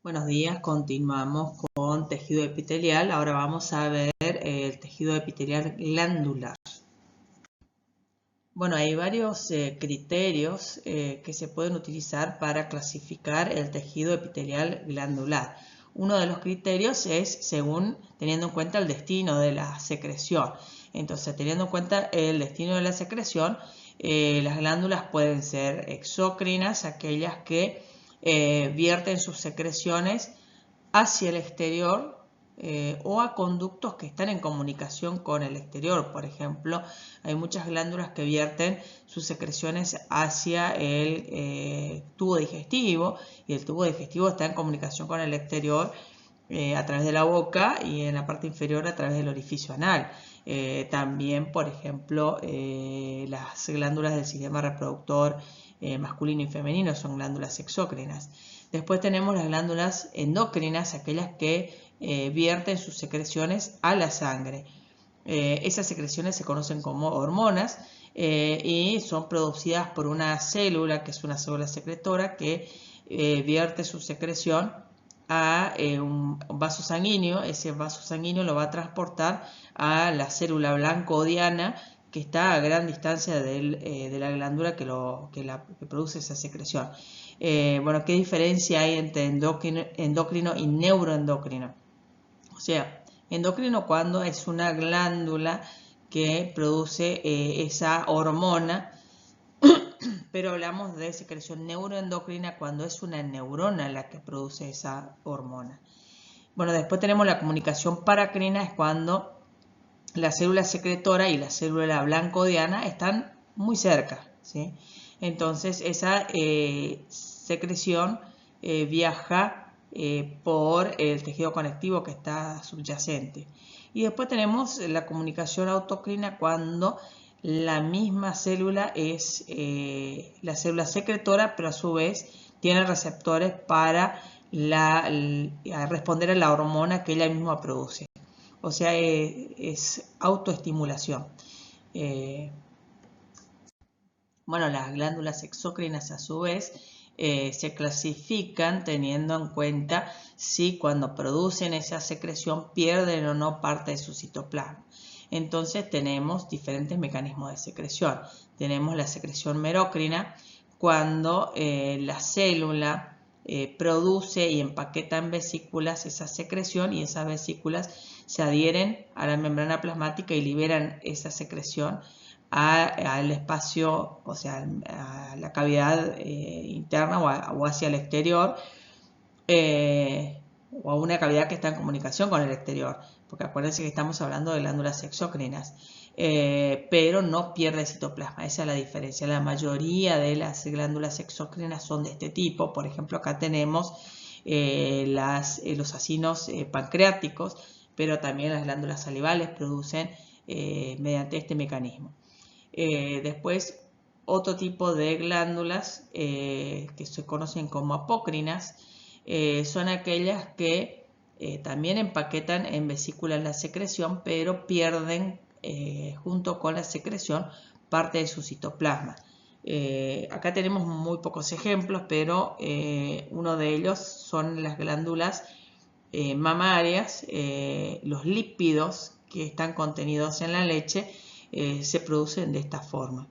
Buenos días, continuamos con tejido epitelial. Ahora vamos a ver el tejido epitelial glandular. Bueno, hay varios criterios que se pueden utilizar para clasificar el tejido epitelial glandular. Uno de los criterios es teniendo en cuenta el destino de la secreción. Entonces, teniendo en cuenta el destino de la secreción, las glándulas pueden ser exócrinas, aquellas que vierten sus secreciones hacia el exterior o a conductos que están en comunicación con el exterior. Por ejemplo, hay muchas glándulas que vierten sus secreciones hacia el tubo digestivo, y el tubo digestivo está en comunicación con el exterior a través de la boca, y en la parte inferior a través del orificio anal. También, por ejemplo, las glándulas del sistema reproductor masculino y femenino son glándulas exócrinas. Después tenemos las glándulas endocrinas, aquellas que vierten sus secreciones a la sangre. Esas secreciones se conocen como hormonas y son producidas por una célula, que es una célula secretora, que vierte su secreción a un vaso sanguíneo. Ese vaso sanguíneo lo va a transportar a la célula blanco-diana, que está a gran distancia de la glándula que produce esa secreción. Bueno, ¿qué diferencia hay entre endocrino y neuroendocrino? O sea, endocrino cuando es una glándula que produce esa hormona, pero hablamos de secreción neuroendocrina cuando es una neurona la que produce esa hormona. Bueno, después tenemos la comunicación paracrina, es cuando la célula secretora y la célula blanco-diana están muy cerca, ¿sí? Entonces esa secreción viaja por el tejido conectivo que está subyacente. Y después tenemos la comunicación autocrina, cuando la misma célula es la célula secretora, pero a su vez tiene receptores para responder a la hormona que ella misma produce. O sea, es autoestimulación. Bueno, las glándulas exócrinas a su vez se clasifican teniendo en cuenta si cuando producen esa secreción pierden o no parte de su citoplasma. Entonces tenemos diferentes mecanismos de secreción. Tenemos la secreción merocrina, cuando la célula produce y empaqueta en vesículas esa secreción, y esas vesículas se adhieren a la membrana plasmática y liberan esa secreción al espacio, o sea, a la cavidad interna o hacia el exterior, o a una cavidad que está en comunicación con el exterior, porque acuérdense que estamos hablando de glándulas exócrinas, pero no pierde citoplasma. Esa es la diferencia. La mayoría de las glándulas exócrinas son de este tipo. Por ejemplo, acá tenemos los acinos pancreáticos, pero también las glándulas salivales producen mediante este mecanismo. Después, otro tipo de glándulas que se conocen como apócrinas son aquellas que también empaquetan en vesículas la secreción, pero pierden junto con la secreción parte de su citoplasma. Acá tenemos muy pocos ejemplos, pero uno de ellos son las glándulas mamarias. Los lípidos que están contenidos en la leche se producen de esta forma.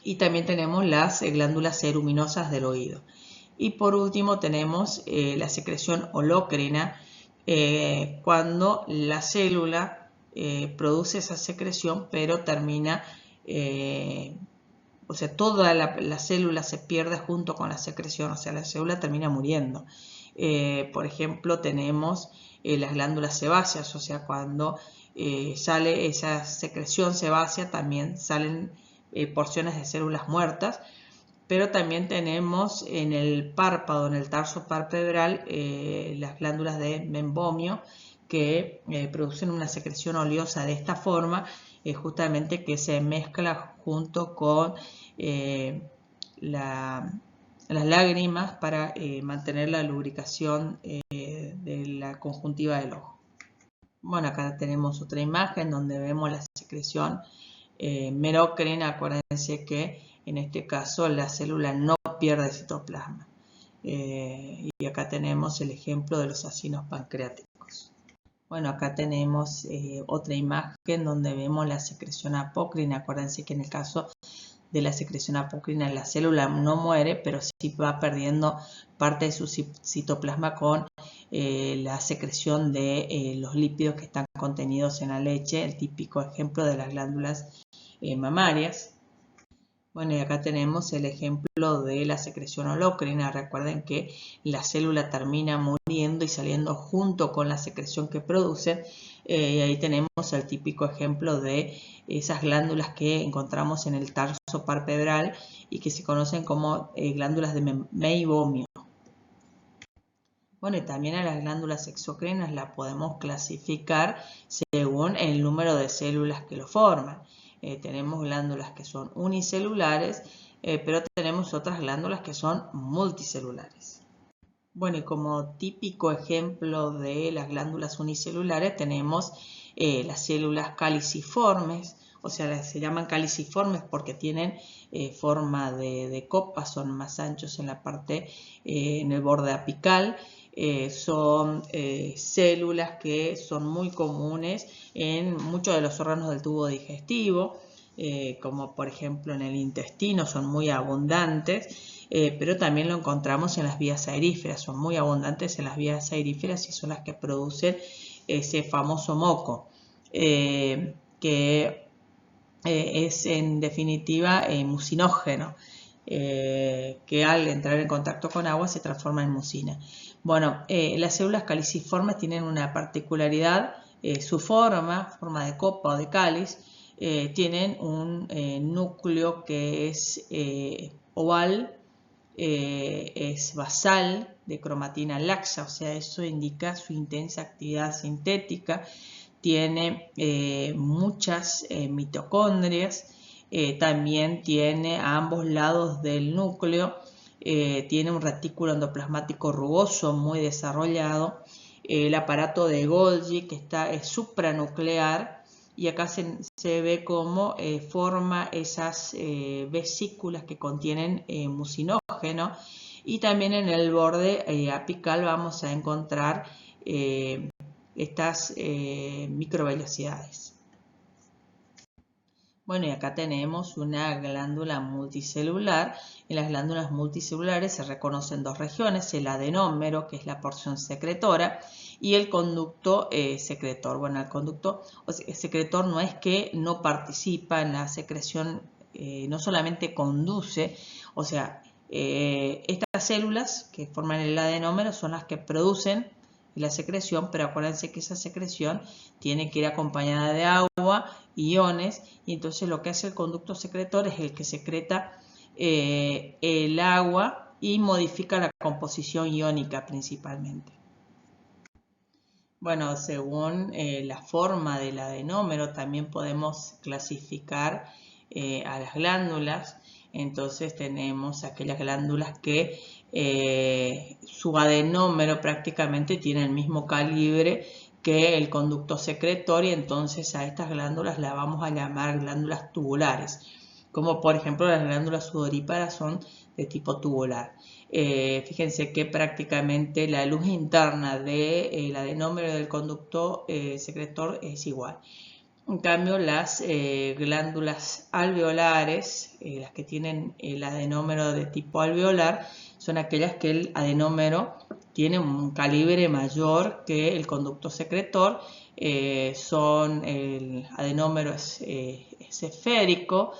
Y también tenemos las glándulas ceruminosas del oído. Y por último tenemos la secreción holocrina, cuando la célula produce esa secreción, pero termina, o sea, toda la célula se pierde junto con la secreción, o sea, la célula termina muriendo. Por ejemplo, tenemos las glándulas sebáceas, o sea, cuando sale esa secreción sebácea, también salen porciones de células muertas. Pero también tenemos en el párpado, en el tarso palpebral, las glándulas de Meibomian, que producen una secreción oleosa de esta forma, justamente que se mezcla junto con las lágrimas para mantener la lubricación de la conjuntiva del ojo. Bueno, acá tenemos otra imagen donde vemos la secreción merocrina. Acuérdense que en este caso la célula no pierde citoplasma. Y acá tenemos el ejemplo de los acinos pancreáticos. Bueno, acá tenemos otra imagen donde vemos la secreción apócrina. Acuérdense que en el caso de la secreción apócrina la célula no muere, pero sí va perdiendo parte de su citoplasma con la secreción de los lípidos que están contenidos en la leche, el típico ejemplo de las glándulas mamarias. Bueno, y acá tenemos el ejemplo de la secreción holócrina. Recuerden que la célula termina muriendo y saliendo junto con la secreción que produce. Y ahí tenemos el típico ejemplo de esas glándulas que encontramos en el tarso palpebral y que se conocen como glándulas de meibomio. Bueno, y también a las glándulas exocrinas las podemos clasificar según el número de células que lo forman. Tenemos glándulas que son unicelulares, pero tenemos otras glándulas que son multicelulares. Bueno, y como típico ejemplo de las glándulas unicelulares tenemos las células caliciformes, o sea, se llaman caliciformes porque tienen forma de copa, son más anchos en la parte, en el borde apical. Son células que son muy comunes en muchos de los órganos del tubo digestivo, como por ejemplo en el intestino, son muy abundantes, pero también lo encontramos en las vías aeríferas, son muy abundantes en las vías aeríferas y son las que producen ese famoso moco, que es en definitiva mucinógeno, que al entrar en contacto con agua se transforma en mucina. Bueno, las células caliciformes tienen una particularidad, su forma de copa o de cáliz, tienen un núcleo que es oval, es basal de cromatina laxa, o sea, eso indica su intensa actividad sintética. Tiene muchas mitocondrias, también tiene a ambos lados del núcleo, tiene un retículo endoplasmático rugoso muy desarrollado, el aparato de Golgi que es supranuclear, y acá se ve cómo forma esas vesículas que contienen mucinógeno, y también en el borde apical vamos a encontrar estas microvellosidades. Bueno, y acá tenemos una glándula multicelular. En las glándulas multicelulares se reconocen dos regiones, el adenómero, que es la porción secretora, y el conducto secretor. Bueno, el conducto secretor no es que no participa en la secreción, no solamente conduce, o sea, estas células que forman el adenómero son las que producen la secreción, pero acuérdense que esa secreción tiene que ir acompañada de agua, iones, y entonces lo que hace el conducto secretor es el que secreta el agua y modifica la composición iónica principalmente. Bueno, según la forma del adenómero también podemos clasificar a las glándulas. Entonces tenemos aquellas glándulas que su adenómero prácticamente tiene el mismo calibre que el conducto secretor, y entonces a estas glándulas las vamos a llamar glándulas tubulares, como por ejemplo las glándulas sudoríparas son de tipo tubular. Fíjense que prácticamente la luz interna del adenómero del conducto secretor es igual. En cambio, las glándulas alveolares, las que tienen el adenómero de tipo alveolar, son aquellas que el adenómero tiene un calibre mayor que el conducto secretor. El adenómero es esférico,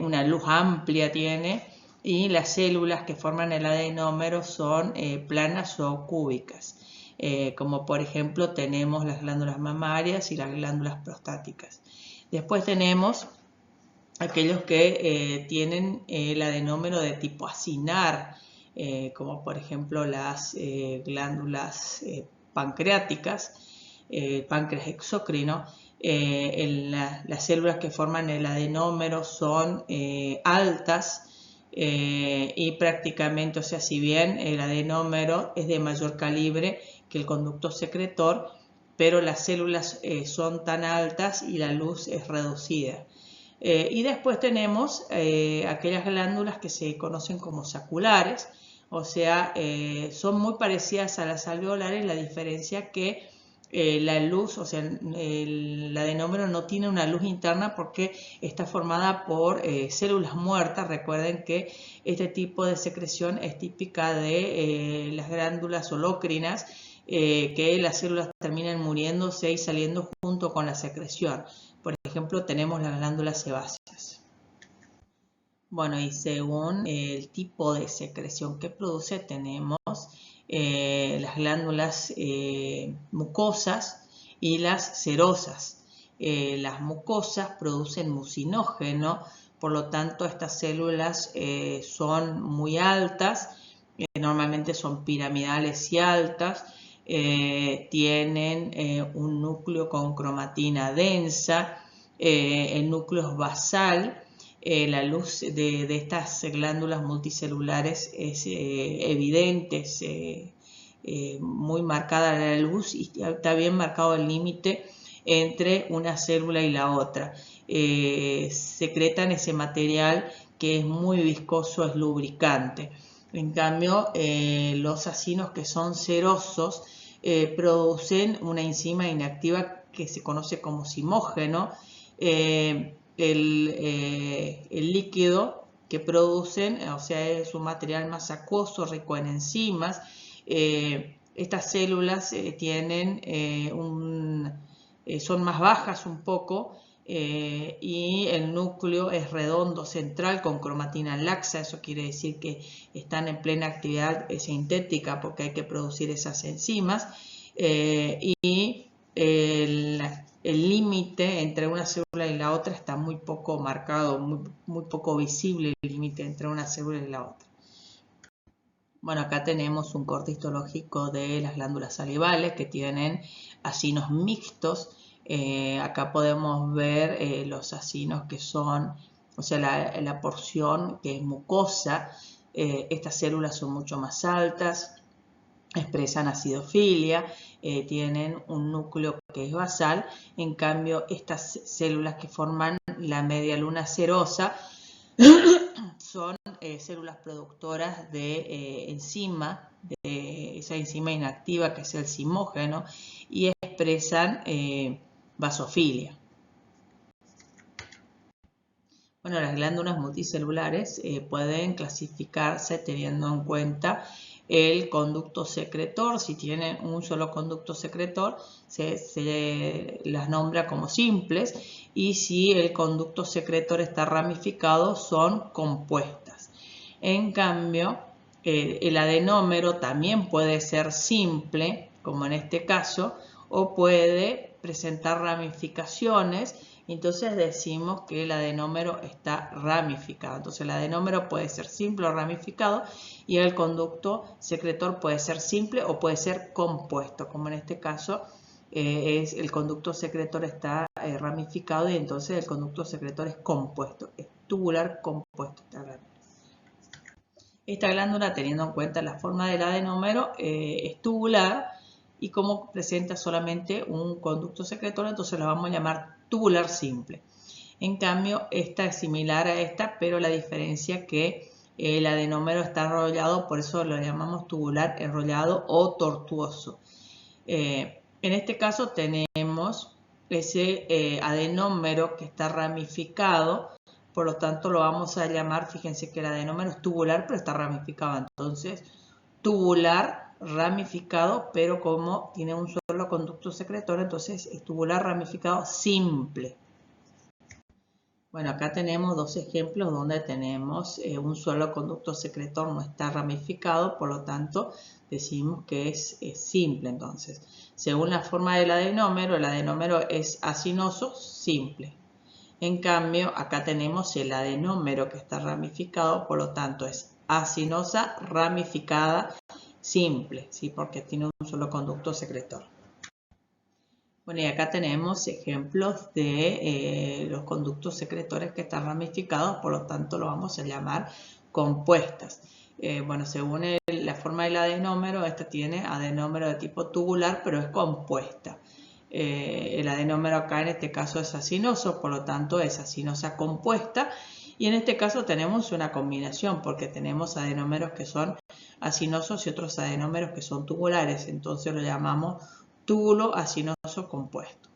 una luz amplia tiene, y las células que forman el adenómero son planas o cúbicas. Como por ejemplo tenemos las glándulas mamarias y las glándulas prostáticas. Después tenemos aquellos que tienen el adenómero de tipo acinar, como por ejemplo las glándulas pancreáticas, páncreas exocrino. Las células que forman el adenómero son altas, y prácticamente, o sea, si bien el adenómero es de mayor calibre que el conducto secretor, pero las células son tan altas y la luz es reducida. Y después tenemos aquellas glándulas que se conocen como saculares, O sea, son muy parecidas a las alveolares, la diferencia que la luz, o sea, el adenómero no tiene una luz interna porque está formada por células muertas. Recuerden que este tipo de secreción es típica de las glándulas holócrinas, que las células terminan muriéndose y saliendo junto con la secreción. Por ejemplo, tenemos las glándulas sebáceas. Bueno, y según el tipo de secreción que produce, tenemos las glándulas mucosas y las serosas. Las mucosas producen mucinógeno, por lo tanto estas células son muy altas, normalmente son piramidales y altas, tienen un núcleo con cromatina densa, el núcleo es basal. La luz de estas glándulas multicelulares es evidente, es muy marcada la luz y está bien marcado el límite entre una célula y la otra. Secretan ese material que es muy viscoso, es lubricante. En cambio, los acinos que son serosos producen una enzima inactiva que se conoce como zimógeno. El líquido que producen, o sea, es un material más acuoso, rico en enzimas. Estas células tienen son más bajas un poco, y el núcleo es redondo central con cromatina laxa. Eso quiere decir que están en plena actividad sintética porque hay que producir esas enzimas, y el límite entre una célula y la otra está muy poco marcado, muy poco visible el límite entre una célula y la otra. Bueno, acá tenemos un corte histológico de las glándulas salivales que tienen acinos mixtos. Acá podemos ver los acinos que son, o sea, la porción que es mucosa. Estas células son mucho más altas, expresan acidofilia, tienen un núcleo que es basal. En cambio, estas células que forman la media luna serosa son células productoras de enzima, de esa enzima inactiva que es el zimógeno, y expresan basofilia. Bueno, las glándulas multicelulares pueden clasificarse teniendo en cuenta el conducto secretor. Si tienen un solo conducto secretor, se las nombra como simples, y si el conducto secretor está ramificado, son compuestas. En cambio, el adenómero también puede ser simple, como en este caso, o puede presentar ramificaciones. Entonces decimos que el adenómero está ramificado. Entonces el adenómero puede ser simple o ramificado, y el conducto secretor puede ser simple o puede ser compuesto, como en este caso el conducto secretor está ramificado, y entonces el conducto secretor es compuesto, es tubular compuesto. Esta glándula, teniendo en cuenta la forma del adenómero, es tubular, y como presenta solamente un conducto secretor, entonces la vamos a llamar tubular simple. En cambio, esta es similar a esta, pero la diferencia es que el adenómero está enrollado, por eso lo llamamos tubular enrollado o tortuoso. En este caso tenemos ese adenómero que está ramificado, por lo tanto lo vamos a llamar, fíjense que el adenómero es tubular pero está ramificado, entonces tubular ramificado, pero como tiene un solo conducto secretor, entonces es tubular ramificado simple. Bueno, acá tenemos dos ejemplos donde tenemos un solo conducto secretor, no está ramificado, por lo tanto decimos que es simple. Entonces, según la forma del adenómero, el adenómero es acinoso simple. En cambio, acá tenemos el adenómero que está ramificado, por lo tanto es acinosa ramificada simple, ¿sí? Porque tiene un solo conducto secretor. Bueno, y acá tenemos ejemplos de los conductos secretores que están ramificados, por lo tanto lo vamos a llamar compuestas. Bueno, según la forma del adenómero, esta tiene adenómero de tipo tubular, pero es compuesta. El adenómero acá en este caso es acinoso, por lo tanto es acinosa compuesta, Y en este caso tenemos una combinación porque tenemos adenómeros que son acinosos y otros adenómeros que son tubulares. Entonces lo llamamos túbulo acinoso compuesto.